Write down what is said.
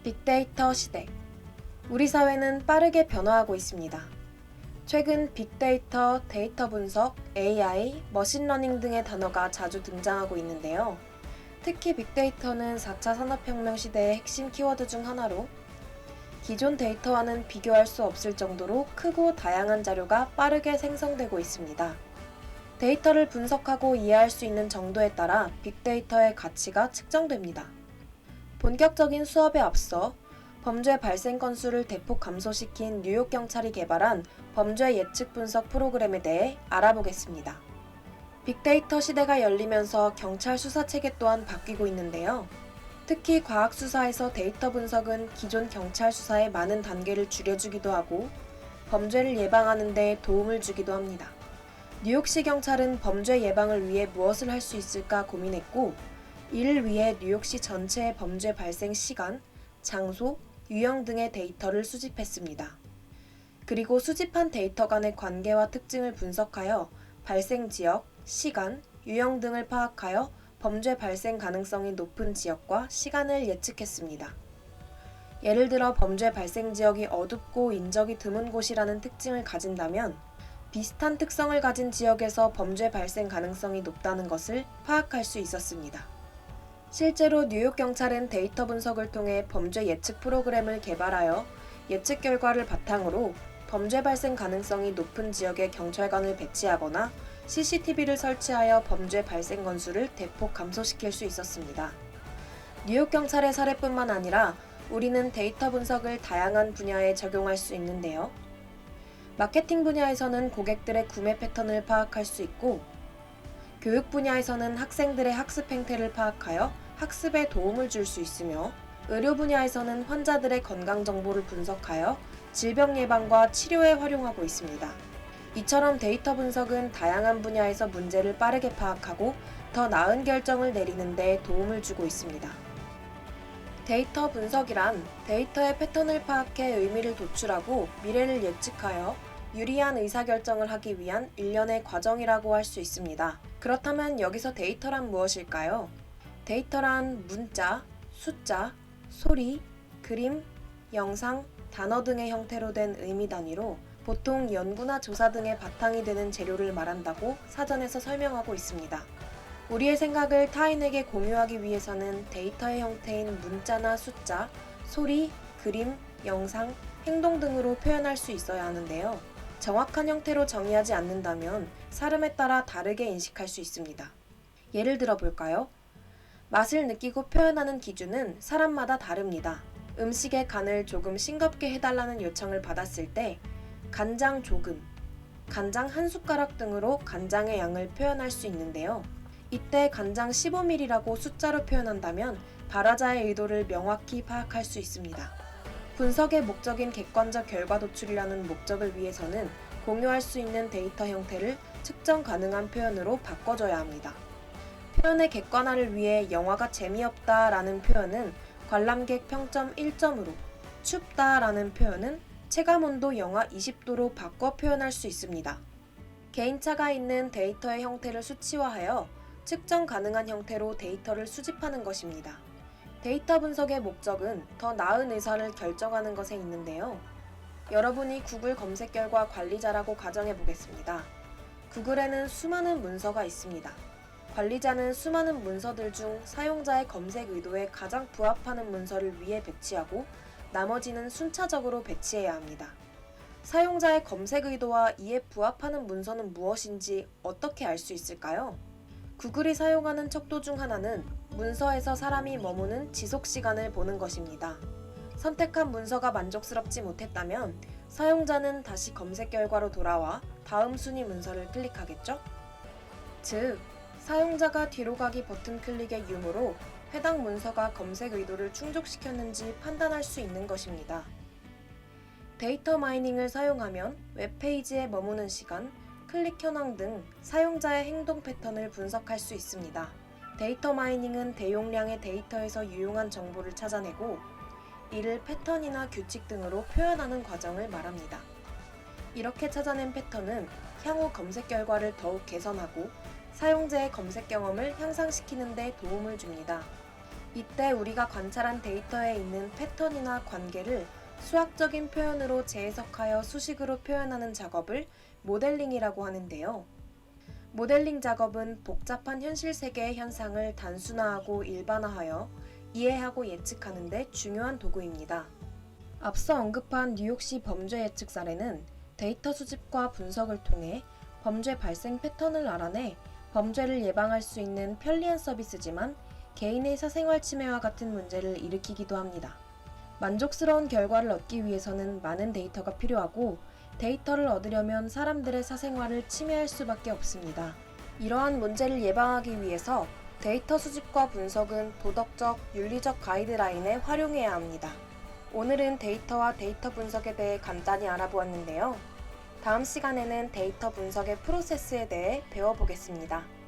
빅데이터 시대. 우리 사회는 빠르게 변화하고 있습니다. 최근 빅데이터, 데이터 분석, AI, 머신러닝 등의 단어가 자주 등장하고 있는데요. 특히 빅데이터는 4차 산업혁명 시대의 핵심 키워드 중 하나로 기존 데이터와는 비교할 수 없을 정도로 크고 다양한 자료가 빠르게 생성되고 있습니다. 데이터를 분석하고 이해할 수 있는 정도에 따라 빅데이터의 가치가 측정됩니다. 본격적인 수업에 앞서 범죄 발생 건수를 대폭 감소시킨 뉴욕 경찰이 개발한 범죄 예측 분석 프로그램에 대해 알아보겠습니다. 빅데이터 시대가 열리면서 경찰 수사 체계 또한 바뀌고 있는데요. 특히 과학 수사에서 데이터 분석은 기존 경찰 수사의 많은 단계를 줄여주기도 하고 범죄를 예방하는 데 도움을 주기도 합니다. 뉴욕시 경찰은 범죄 예방을 위해 무엇을 할 수 있을까 고민했고, 이를 위해 뉴욕시 전체의 범죄 발생 시간, 장소, 유형 등의 데이터를 수집했습니다. 그리고 수집한 데이터 간의 관계와 특징을 분석하여 발생 지역, 시간, 유형 등을 파악하여 범죄 발생 가능성이 높은 지역과 시간을 예측했습니다. 예를 들어 범죄 발생 지역이 어둡고 인적이 드문 곳이라는 특징을 가진다면 비슷한 특성을 가진 지역에서 범죄 발생 가능성이 높다는 것을 파악할 수 있었습니다. 실제로 뉴욕 경찰은 데이터 분석을 통해 범죄 예측 프로그램을 개발하여 예측 결과를 바탕으로 범죄 발생 가능성이 높은 지역에 경찰관을 배치하거나 CCTV를 설치하여 범죄 발생 건수를 대폭 감소시킬 수 있었습니다. 뉴욕 경찰의 사례뿐만 아니라 우리는 데이터 분석을 다양한 분야에 적용할 수 있는데요. 마케팅 분야에서는 고객들의 구매 패턴을 파악할 수 있고, 교육 분야에서는 학생들의 학습 행태를 파악하여 학습에 도움을 줄 수 있으며, 의료 분야에서는 환자들의 건강 정보를 분석하여 질병 예방과 치료에 활용하고 있습니다. 이처럼 데이터 분석은 다양한 분야에서 문제를 빠르게 파악하고 더 나은 결정을 내리는 데 도움을 주고 있습니다. 데이터 분석이란 데이터의 패턴을 파악해 의미를 도출하고 미래를 예측하여 유리한 의사결정을 하기 위한 일련의 과정이라고 할 수 있습니다. 그렇다면 여기서 데이터란 무엇일까요? 데이터란 문자, 숫자, 소리, 그림, 영상, 단어 등의 형태로 된 의미 단위로 보통 연구나 조사 등의 바탕이 되는 재료를 말한다고 사전에서 설명하고 있습니다. 우리의 생각을 타인에게 공유하기 위해서는 데이터의 형태인 문자나 숫자, 소리, 그림, 영상, 행동 등으로 표현할 수 있어야 하는데요. 정확한 형태로 정의하지 않는다면 사람에 따라 다르게 인식할 수 있습니다. 예를 들어 볼까요? 맛을 느끼고 표현하는 기준은 사람마다 다릅니다. 음식의 간을 조금 싱겁게 해달라는 요청을 받았을 때 간장 조금, 간장 한 숟가락 등으로 간장의 양을 표현할 수 있는데요. 이때 간장 15ml라고 숫자로 표현한다면 발화자의 의도를 명확히 파악할 수 있습니다. 분석의 목적인 객관적 결과 도출이라는 목적을 위해서는 공유할 수 있는 데이터 형태를 측정 가능한 표현으로 바꿔줘야 합니다. 표현의 객관화를 위해 영화가 재미없다 라는 표현은 관람객 평점 1점으로, 춥다 라는 표현은 체감온도 영하 20도로 바꿔 표현할 수 있습니다. 개인차가 있는 데이터의 형태를 수치화하여 측정 가능한 형태로 데이터를 수집하는 것입니다. 데이터 분석의 목적은 더 나은 의사를 결정하는 것에 있는데요. 여러분이 구글 검색 결과 관리자라고 가정해 보겠습니다. 구글에는 수많은 문서가 있습니다. 관리자는 수많은 문서들 중 사용자의 검색 의도에 가장 부합하는 문서를 위에 배치하고 나머지는 순차적으로 배치해야 합니다. 사용자의 검색 의도와 이에 부합하는 문서는 무엇인지 어떻게 알 수 있을까요? 구글이 사용하는 척도 중 하나는 문서에서 사람이 머무는 지속 시간을 보는 것입니다. 선택한 문서가 만족스럽지 못했다면 사용자는 다시 검색 결과로 돌아와 다음 순위 문서를 클릭하겠죠? 즉, 사용자가 뒤로 가기 버튼 클릭의 유무로 해당 문서가 검색 의도를 충족시켰는지 판단할 수 있는 것입니다. 데이터 마이닝을 사용하면 웹페이지에 머무는 시간, 클릭 현황 등 사용자의 행동 패턴을 분석할 수 있습니다. 데이터 마이닝은 대용량의 데이터에서 유용한 정보를 찾아내고 이를 패턴이나 규칙 등으로 표현하는 과정을 말합니다. 이렇게 찾아낸 패턴은 향후 검색 결과를 더욱 개선하고 사용자의 검색 경험을 향상시키는 데 도움을 줍니다. 이때 우리가 관찰한 데이터에 있는 패턴이나 관계를 수학적인 표현으로 재해석하여 수식으로 표현하는 작업을 모델링이라고 하는데요. 모델링 작업은 복잡한 현실 세계의 현상을 단순화하고 일반화하여 이해하고 예측하는 데 중요한 도구입니다. 앞서 언급한 뉴욕시 범죄 예측 사례는 데이터 수집과 분석을 통해 범죄 발생 패턴을 알아내 범죄를 예방할 수 있는 편리한 서비스지만 개인의 사생활 침해와 같은 문제를 일으키기도 합니다. 만족스러운 결과를 얻기 위해서는 많은 데이터가 필요하고 데이터를 얻으려면 사람들의 사생활을 침해할 수밖에 없습니다. 이러한 문제를 예방하기 위해서 데이터 수집과 분석은 도덕적, 윤리적 가이드라인에 활용해야 합니다. 오늘은 데이터와 데이터 분석에 대해 간단히 알아보았는데요. 다음 시간에는 데이터 분석의 프로세스에 대해 배워보겠습니다.